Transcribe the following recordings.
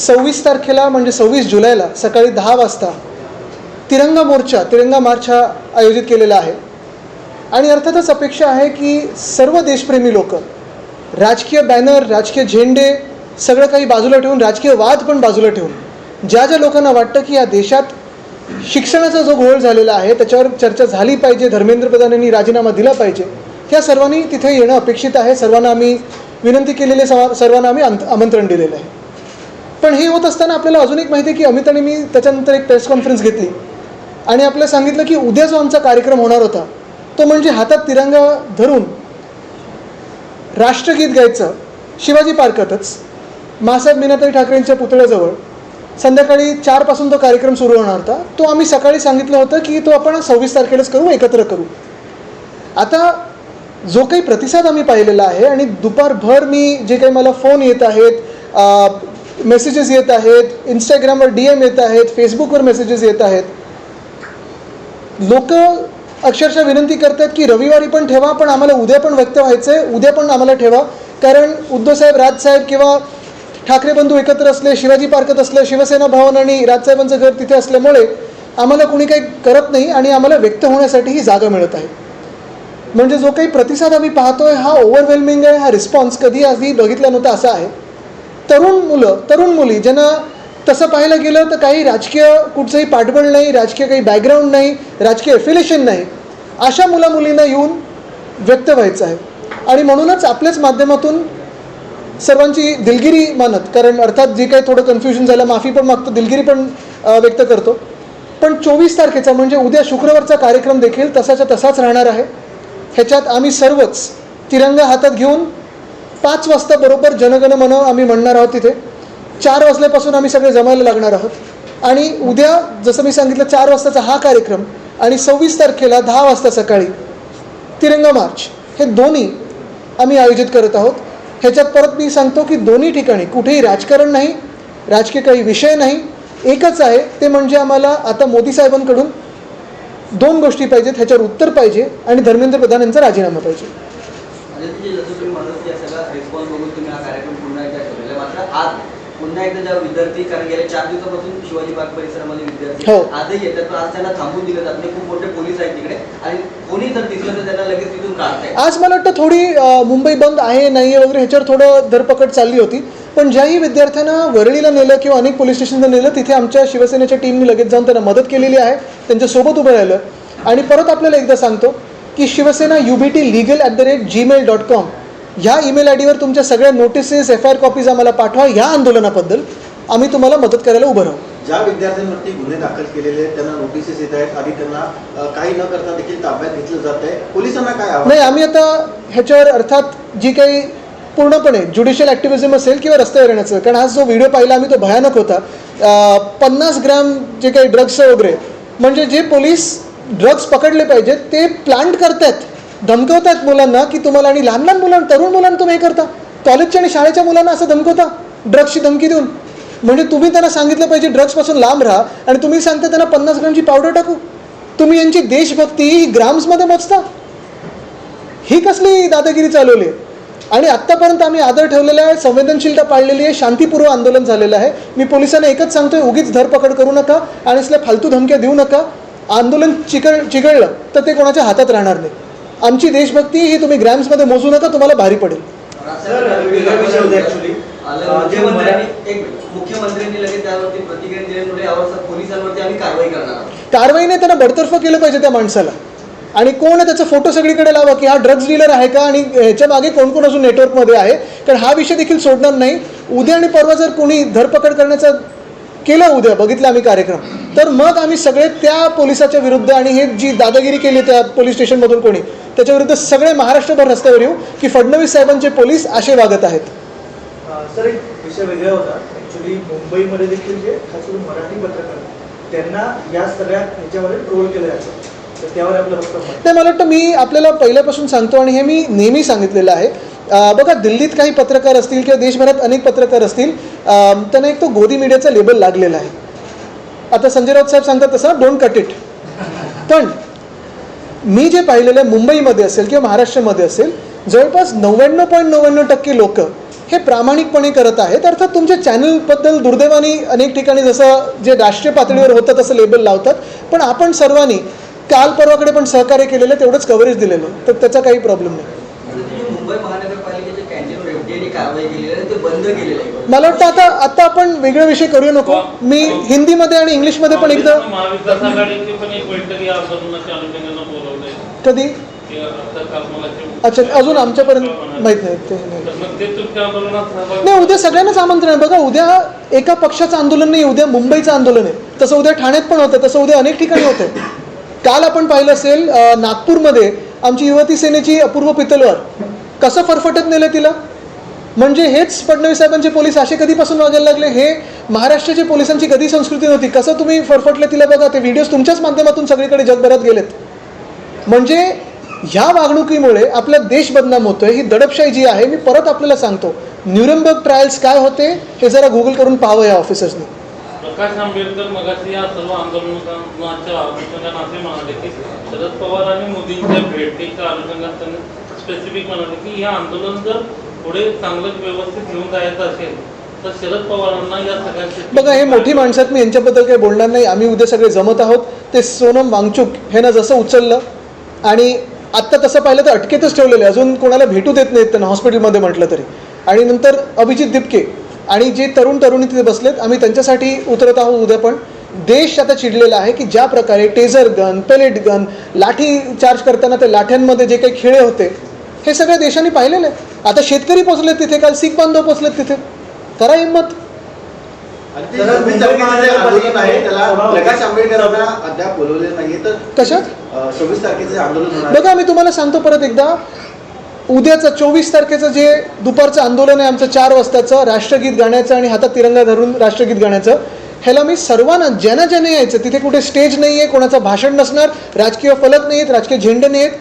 26 तारखेला म्हणजे 26 जुलैला सकाळी 10 वाजता तिरंगा मार्च हा आयोजित केलेला आहे. आणि अर्थातच अपेक्षा आहे की सर्व देशप्रेमी लोक राजकीय बॅनर, राजकीय झेंडे सगळं काही बाजूला ठेवून, राजकीय वाद पण बाजूला ठेवून, ज्या ज्या लोकांना वाटतं की या देशात शिक्षणाचा जो घोळ झालेला आहे त्याच्यावर चर्चा झाली पाहिजे, धर्मेंद्र प्रधान यांनी राजीनामा दिला पाहिजे, ह्या सर्वांनी तिथे येणं अपेक्षित आहे. सर्वांना आम्ही विनंती केलेली, सर्वांना आम्ही आमंत्रण दिलेलं आहे. पण हे होत असताना आपल्याला अजून एक माहिती आहे की अमित आणि मी त्याच्यानंतर एक प्रेस कॉन्फरन्स घेतली आणि आपल्याला सांगितलं की उद्या जो आमचा कार्यक्रम होणार होता तो म्हणजे हातात तिरंगा धरून राष्ट्रगीत गायचं शिवाजी पार्कातच मासाहेब मीनाताई ठाकरेंच्या पुतळ्याजवळ संध्याकाळी 4 पासून तो कार्यक्रम सुरू होणार होता. तो आम्ही सकाळी सांगितलं होतं की तो आपण 26 तारखेलाच करू, एकत्र करू. आता जो काही प्रतिसाद आम्ही पाहिलेला आहे आणि दुपारभर मी जे काही मला फोन येत आहेत, मेसेजेस येत आहेत, इंस्टाग्रामवर DM येत आहेत, फेसबुकवर मेसेजेस येत आहेत, लोक अक्षरशः विनंती करतात की रविवारी पण ठेवा, पण आम्हाला उद्या पण व्यक्त व्हायचं आहे, उद्या पण आम्हाला ठेवा. कारण उद्धवसाहेब, राजसाहेब किंवा ठाकरे बंधू एकत्र असले, शिवाजी पार्कात असलं, शिवसेना भवन आणि राजसाहेबांचं घर तिथे असल्यामुळे आम्हाला कोणी काही करत नाही आणि आम्हाला व्यक्त होण्यासाठी ही जागा मिळत आहे. म्हणजे जो काही प्रतिसाद आम्ही पाहतोय हा ओव्हरवेल्मिंग आहे. हा रिस्पॉन्स कधी आधी बघितला नव्हता असा आहे. तरुण मुलं, तरुण मुली, ज्यांना तसं पाहायला गेलं तर काही राजकीय कुठचंही पाठबळ नाही, राजकीय काही बॅकग्राऊंड नाही, राजकीय एफिलेशन नाही, अशा मुलींना येऊन व्यक्त व्हायचं आहे. आणि म्हणूनच आपल्याच माध्यमातून सर्वांची दिलगिरी मानत, कारण अर्थात जे काही थोडं कन्फ्युजन झालं माफी पण मागतो, दिलगिरी पण व्यक्त करतो. पण 24 तारखेचा म्हणजे उद्या शुक्रवारचा कार्यक्रम देखील तसाच्या तसाच राहणार आहे. ह्याच्यात आम्ही सर्वच तिरंगा हातात घेऊन 5 वाजता बरोबर जनगण मन आम्ही म्हणणार आहोत. तिथे 4 वाजल्यापासून आम्ही सगळे जमायला लागणार आहोत. आणि उद्या जसं मी सांगितलं 4 वाजताचा हा कार्यक्रम आणि 26 तारखेला 10 वाजता सकाळी तिरंगा मार्च, हे दोन्ही आम्ही आयोजित करत आहोत. ह्याच्यात परत मी सांगतो की दोन्ही ठिकाणी कुठेही राजकारण नाही, राजकीय काही विषय नाही, एकच आहे ते म्हणजे आम्हाला आता मोदी साहेबांकडून 2 गोष्टी पाहिजेत, ह्याच्यावर उत्तर पाहिजे आणि धर्मेंद्र प्रधान यांचा राजीनामा पाहिजे. पुन्हा एकदा ज्या विद्यार्थी, कारण गेल्या 4 दिवसापासून शिवाजी पार्क परिसरामध्ये विद्यार्थी आजही येतात, पण आज त्यांना थांबून दिलं जात नाही. खूप मोठे पोलीस आहेत तिकडे आणि कोणी जर दिसलं तर त्यांना लगेच तिथून काढताय. आज मला वाटतं थोडी मुंबई बंद आहे नाही वगैरे ह्याच्यावर थोडं धरपकड चालली होती. पण ज्याही विद्यार्थ्यांना वरळीला नेलं किंवा अनेक पोलीस स्टेशनला नेलं तिथे आमच्या शिवसेनेच्या टीमने लगेच जाऊन त्यांना मदत केलेली आहे, त्यांच्यासोबत उभं राहिलं. आणि परत आपल्याला एकदा सांगतो की शिवसेना UBTlegal@gmail.com ह्या ईमेल आयडीवर तुमच्या सगळ्या नोटिसेस, FIR कॉपीज आम्हाला पाठवा. ह्या आंदोलनाबद्दल आम्ही तुम्हाला मदत करायला उभं राहू. ज्या विद्यार्थ्यांवरती गुन्हे दाखल केलेले आहेत त्यांना नोटिसेस येत आहेत आणि त्यांना काही न करता देखील ताब्यात घेतलं जात आहे, पोलिसांना काय आव्हान? नाही, आम्ही आता ह्याच्यावर अर्थात जी काही पूर्णपणे ज्युडिशियल ॲक्टिव्हिझम असेल किंवा रस्त्यावर येण्याचं, कारण हा जो व्हिडिओ पाहिला आम्ही तो भयानक होता. 50 ग्रॅम जे काही ड्रग्स वगैरे, म्हणजे जे पोलीस ड्रग्स पकडले पाहिजेत ते प्लांट करतात, धमकवतात मुलांना की तुम्हाला, आणि लहान लहान मुलांना, तरुण मुलांना तुम्ही हे करता, कॉलेजच्या आणि शाळेच्या मुलांना असं धमकवता ड्रग्सची धमकी देऊन. म्हणजे तुम्ही त्यांना सांगितलं पाहिजे ड्रग्सपासून लांब राहा आणि तुम्ही सांगता त्यांना 50 ग्रॅमची पावडर टाकू. तुम्ही यांची देशभक्ती ही ग्राम्समध्ये मोजता. ही कसली दादागिरी चालवली. आणि आत्तापर्यंत आम्ही आदर ठेवलेला आहे, संवेदनशीलता पाळलेली आहे, शांतीपूर्व आंदोलन झालेलं आहे. मी पोलिसांना एकच सांगतोय, उगीच धरपकड करू नका आणि असल्या फालतू धमक्या देऊ नका. आंदोलन चिघळलं तर ते कोणाच्या हातात राहणार नाही. आमची देशभक्ती ही तुम्ही ग्रॅम्समध्ये मोजू नका, तुम्हाला भारी पडेल. मुख्यमंत्र्यांनी लगेच त्यावरती प्रतिक्रिया दिल्यामुळे यावर पोलिसांवरती आम्ही कारवाई करणार आहोत. कारवाई नाही, त्यांना बडतर्फ केलं पाहिजे त्या माणसाला. आणि कोण आहे त्याचा फोटो सगळीकडे लावा की हा ड्रग्ज डीलर आहे का आणि ह्याच्या मागे कोण कोण अजून नेटवर्कमध्ये आहे. कारण हा विषय देखील सोडणार नाही. उद्या आणि परवा जर कोणी धरपकड करण्याचं केलं, उद्या बघितलं आम्ही कार्यक्रम, तर मग आम्ही सगळे त्या पोलिसाच्या विरुद्ध आणि हे जी दादागिरी केली त्या पोलीस स्टेशनमधून कोणी, त्याच्याविरुद्ध सगळे महाराष्ट्रभर रस्त्यावर येऊ की फडणवीस साहेबांचे पोलीस असे वागत आहेत. सर, एक विषय वेगळा होता. ॲक्च्युली मुंबईमध्ये देखील जे खास करून मराठी पत्रकार त्यांना या सगळ्या ह्याच्यामध्ये ट्रोल केलं जातं, तर त्यावर आपलं नाही, मला वाटतं मी आपल्याला पहिल्यापासून सांगतो आणि हे मी नेहमी सांगितलेलं आहे. बघा, दिल्लीत काही पत्रकार असतील किंवा देशभरात अनेक पत्रकार असतील, त्यांना एक तो गोदी मीडियाचा लेबल लागलेला आहे. आता संजय राऊत साहेब सांगतात तसं डोंट कट इट. पण मी जे पाहिलेलं आहे मुंबईमध्ये असेल किंवा महाराष्ट्रामध्ये असेल, जवळपास 99.99% लोक हे प्रामाणिकपणे करत आहेत. अर्थात तुमच्या चॅनलबद्दल दुर्दैवाने अनेक ठिकाणी जसं जे राष्ट्रीय पातळीवर होतं तसं लेबल लावतात, पण आपण सर्वांनी काल परवाकडे पण सहकार्य केलेलं, तेवढंच कव्हरेज दिलेलं, तर त्याचा काही प्रॉब्लेम नाही. मुंबई महानगरपालिकेच्या कॅन्टीनवर एफडीएने कारवाई केलेली आहे, ते बंद केलेलं आहे. मला वाटतं आता आपण वेगळे विषय करू नको. मी हिंदीमध्ये आणि इंग्लिशमध्ये पण एकदा महाविकास आघाडीची पण एक बैठक या आंदोलनाच्या अनुषंगानं बोलवलंय. कधी ते आता काल मला ते- अच्छा, अजून आमच्यापर्यंत माहीत नाही ते नाही. तर मग ते तुमच्या आंदोलनात सहभागी- नाही, उद्या सगळ्यांनाच आमंत्रण आहे. बघा, उद्या एका पक्षाचं आंदोलन नाही, उद्या मुंबईचं आंदोलन आहे. तसं उद्या ठाण्यात पण होतं, तसं उद्या अनेक ठिकाणी होतं. काल आपण पाहिलं असेल नागपूरमध्ये आमची युवती सेनेची अपूर्व पितलवार कसं फरफटत नेलं तिला. म्हणजे हेच फडणवीस साहेबांचे पोलीस असे कधीपासून वागायला लागले, हे महाराष्ट्राच्या पोलिसांची कधी संस्कृती नव्हती. कसं तुम्ही फरफटले तिला बघा, ते व्हिडिओज तुमच्याच माध्यमातून सगळीकडे जगभरात गेलेत. म्हणजे ह्या वागणुकीमुळे आपला देश बदनाम होतोय. ही दडपशाही जी आहे, मी परत आपल्याला सांगतो, न्यूरमबर्ग ट्रायल्स काय होते हे जरा गुगल करून पाहावं या ऑफिसर्सनी. प्रकाश आंबेडकर मगाशी या सर्व आंदोलनाच्या अनुषंगानं असे म्हणाले की शरद पवार आणि मोदींच्या भेटीच्या अनुषंगाने त्यांनी स्पेसिफिक म्हणाले की हे आंदोलन जर पुढे चांगलं व्यवस्थित घेऊन जायचं असेल तर शरद पवारांना या सगळ्या. बघा, हे मोठी माणसं आहेत, मी यांच्याबद्दल काही बोलणार नाही. आम्ही उद्या सगळे जमत आहोत. ते सोनम वांगचुक हे ना जसं उचललं आणि आत्ता तसं पाहिलं तर अटकेतच ठेवलेलं आहे, अजून कोणाला भेटू देत नाहीत त्यांना हॉस्पिटलमध्ये म्हटलं तरी. आणि नंतर अभिजित दिपके आणि जे तरुणी तिथे बसलेत, आम्ही त्यांच्यासाठी उतरत आहोत उद्या. पण देश आता चिडलेला आहे की ज्या प्रकारे टेझर गन, पेलेट गन, लाठी चार्ज करताना त्या लाठ्यांमध्ये जे काही खिळे होते हे सगळ्या देशांनी पाहिलेलं आहे. आता शेतकरी पोचलेत तिथे, काल शीख बांधव पोचलेत तिथे. करा हिंमत. आणि ते 26 तारखेचं जे आंदोलन आहे त्याला प्रकाश आंबेडकरांना अद्याप बोलवले नाहीये, तर कशात 26 तारखेचं आंदोलन होणार आहे. बघा, मी तुम्हाला सांगतो परत एकदा, उद्याचं 24 तारखेचं जे दुपारचं आंदोलन आहे आमचं 4 वाजताचं, राष्ट्रगीत गाण्याचं आणि हातात तिरंगा धरून राष्ट्रगीत गाण्याचं, ह्याला मी सर्वांना ज्यांना यायचं, तिथे कुठे स्टेज नाही आहे, कोणाचं भाषण नसणार, राजकीय फलक नाही आहेत, राजकीय झेंडे नाही आहेत.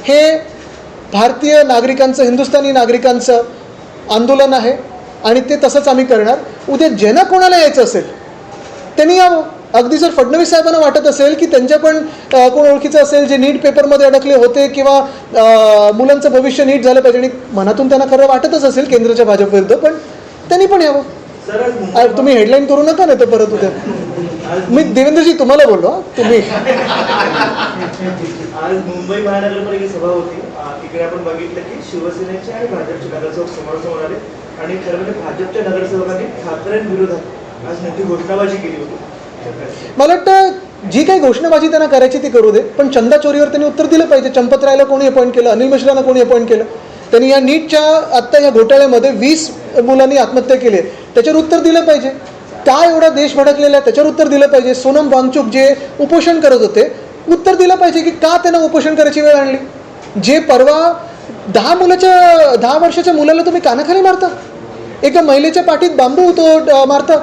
हे भारतीय नागरिकांचं, हिंदुस्थानी नागरिकांचं आंदोलन आहे आणि ते तसंच आम्ही करणार. उद्या ज्यांना कोणाला यायचं असेल त्यांनी यावं. अगदी जर फडणवीस साहेबांना वाटत असेल की त्यांच्या पण कोण ओळखीचं असेल जे नीट पेपरमध्ये अडकले होते किंवा मुलांचं भविष्य नीट झालं पाहिजे आणि मनातून त्यांना खरं वाटतच असेल केंद्राच्या भाजप विरुद्ध, पण त्यांनी पण यावं. तुम्ही हेडलाईन करू नका, नाही तर परत उद्या मी देवेंद्रजी तुम्हाला बोललो. तुम्ही आज मुंबई महानगरपालिकेची सभा होती. तिकडे आपण बघितलं की शिवसेनेचे आणि भाजपचे नगरसेवक समोरासमोर आले आणि खरं म्हणजे भाजपच्या नगरसेवकांनी ठाकरेंविरोधात आज मोठी घोषणाबाजी केली होती. मला वाटतं जी काही घोषणाबाजी त्यांना करायची ती करू दे, पण चंदा चोरीवर त्यांनी उत्तर दिलं पाहिजे. चंपतरायला कोणी अपॉइंट केलं, अनिल मिश्रांना कोणी अपॉइंट केलं, त्यांनी या नीटच्या आत्ता या घोटाळ्यामध्ये 20 मुलांनी आत्महत्या केली, त्याच्यावर उत्तर दिलं पाहिजे. का एवढा देश भडकलेला आहे त्याच्यावर उत्तर दिलं पाहिजे. सोनम वांगचुक जे उपोषण करत होते, उत्तर दिलं पाहिजे की का त्यांना उपोषण करायची वेळ आणली. जे परवा 10 वर्षाच्या मुलाला तुम्ही कानाखाली मारता, एका महिलेच्या पाठीत बांबू तो मारता,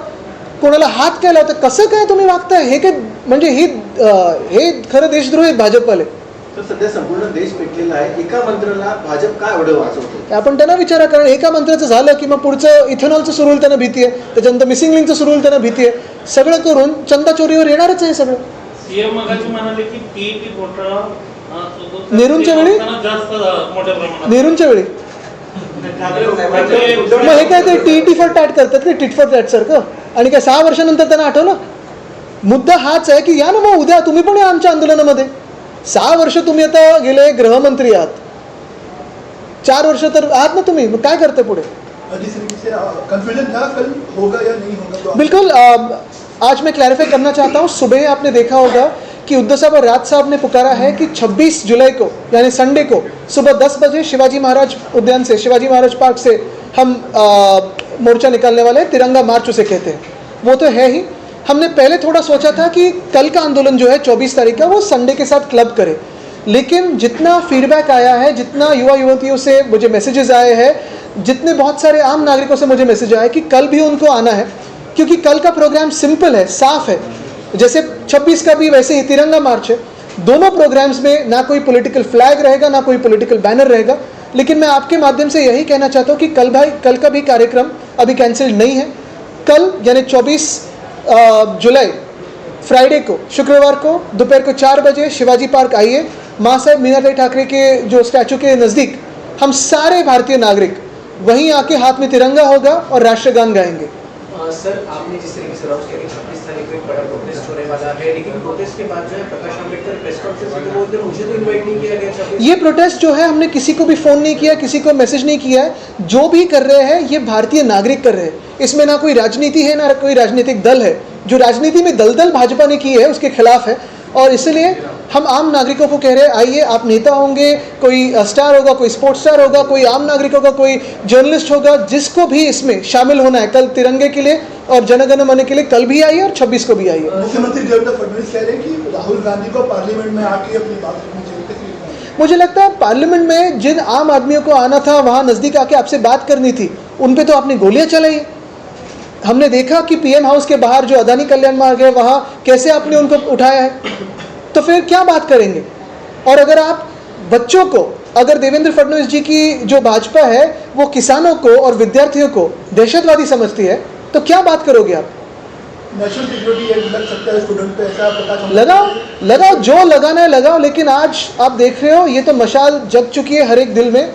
कोणाला हात केला होता, कसं काय तुम्ही वागताय. हे काय म्हणजे हे खरं देशद्रोह आहेत भाजपवाले. तर सध्या संपूर्ण देश पेटलेला आहे. एका मंत्र्याला भाजप काय एवढं वाचवतो? आपण त्यांना विचारा, कारण एका मंत्र्याचं झालं की मग पुढचं इथेनॉलचं सुरू होईल त्यांना भीती आहे, त्याच्यानंतर मिसिंग लिंकचं सुरू होईल त्यांना भीती आहे. सगळं करून चंदा चोरीवर येणारच आहे सगळं. सीएम मगाशी म्हणाले की टीईटी घोटाळा नेहरूंच्या वेळी जास्त मोठ्या प्रमाणात. नेहरूंच्या वेळी मग हे काय ते टीईटी फॉर टॅट करतात की टिट फॉर टॅट सारखं, आणि काय 6 वर्षानंतर त्यांना आठवलं. मुद्दा हाच आहे की या ना मग उद्या तुम्ही पण या आमच्या आंदोलनामध्ये. 6 वर्ष तुम्ही आता गेले गृहमंत्री आहात, 4 वर्ष तर आहात ना तुम्ही, मग काय करते पुढे. बिल्कुल. आज मैं क्लैरिफाई करना चाहता हूँ. सुबह आपने देखा होगा कि उद्धव साहब और राज साहब ने पुकारा है कि 26 जुलाई को यानी संडे को सुबह 10 बजे शिवाजी महाराज उद्यान से, शिवाजी महाराज पार्क से हम मोर्चा निकालने वाले हैं. तिरंगा मार्च उसे कहते हैं. वो तो है ही. हमने पहले थोड़ा सोचा था कि कल का आंदोलन जो है 24 तारीख का वो संडे के साथ क्लब करे, लेकिन जितना फीडबैक आया है, जितना युवा युवतियों से मुझे मैसेजेस आए हैं, जितने बहुत सारे आम नागरिकों से मुझे मैसेज आए कि कल भी उनको आना है, क्योंकि कल का प्रोग्राम सिंपल है, साफ है. जैसे 26 का भी वैसे ही तिरंगा मार्च है. दोनों प्रोग्राम्स में ना कोई पॉलिटिकल फ्लैग रहेगा, ना कोई पॉलिटिकल बैनर रहेगा. लेकिन मैं आपके माध्यम से यही कहना चाहता हूँ कि कल का भी कार्यक्रम अभी कैंसिल नहीं है. कल यानी 24 जुलाई फ्राइडे को, शुक्रवार को दोपहर को 4 बजे शिवाजी पार्क आइए. माँ साहेब मीनाबाई ठाकरे के जो स्टैचू के नज़दीक हम सारे भारतीय नागरिक वहीं आके हाथ में तिरंगा होगा और राष्ट्रगान गाएंगे। सर, आपने जिस तरीके से अनाउंस किया कि 26 तारीख को एक बड़ा प्रोटेस्ट होने वाला है, लेकिन प्रोटेस्ट के बाद जो है प्रकाश आंबेडकर प्रेस कॉन्फ्रेंस में बोलते हैं मुझे तो इनवाइट नहीं किया गया। 26 ये प्रोटेस्ट जो है हमने किसी को भी फ़ोन नहीं किया, किसी को मैसेज नहीं किया है। जो भी कर रहे हैं ये भारतीय नागरिक कर रहे हैं। इसमें ना कोई राजनीति है ना कोई राजनीतिक दल है। जो राजनीति में दलदल भाजपा ने की है उसके खिलाफ है, और इसलिए हम आम नागरिकों को कह रहे हैं आइए, आप नेता होंगे, कोई स्टार होगा, कोई स्पोर्ट्स स्टार होगा, कोई आम नागरिक होगा, कोई जर्नलिस्ट होगा, जिसको भी इसमें शामिल होना है कल तिरंगे के लिए और जनगण मन के लिए, कल भी आइए और 26 को भी आइए। मुख्यमंत्री देवेंद्र फडणवीस कह रहे हैं कि राहुल गांधी को पार्लियामेंट में आके अपनी बात रखनी चाहिए। मुझे लगता है पार्लियामेंट में जिन आम आदमियों को आना था, वहाँ नज़दीक आके आपसे बात करनी थी, उन पे तो आपने गोलियां चलाई। हमने देखा कि पीएम हाउस के बाहर जो अदानी कल्याण मार्ग है वहाँ कैसे आपने उनको उठाया है, तो फिर क्या बात करेंगे। और अगर आप बच्चों को, अगर देवेंद्र फडणवीस जी की जो भाजपा है वो किसानों को और विद्यार्थियों को दहशतवादी समझती है, तो क्या बात करोगे आप। नेशनल सिक्योरिटी एक्ट लग सकता है स्टूडेंट पे, ऐसा प्रकाश लगाओ, जो लगाना है लगाओ, लेकिन आज आप देख रहे हो ये तो मशाल जग चुकी है हर एक दिल में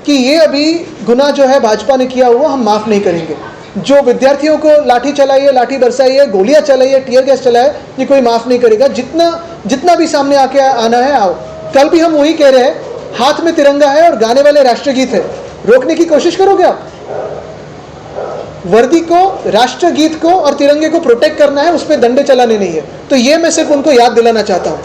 कि ये अभी गुनाह जो है भाजपा ने किया हुआ हम माफ़ नहीं करेंगे। जो विद्यार्थियों को लाठी चलाई है, लाठी बरसाई है, गोलियां चलाई है, टीयर गैस चलाया है, ये कोई माफ़ नहीं करेगा। जितना भी सामने आके आना है आओ। कल भी हम वही कह रहे हैं, हाथ में तिरंगा है और गाने वाले राष्ट्रगीत है, रोकने की कोशिश करोगे आप। वर्दी को, राष्ट्रगीत को और तिरंगे को प्रोटेक्ट करना है, उस पर डंडे चलाने नहीं है। तो ये मैं सिर्फ उनको याद दिलाना चाहता हूँ।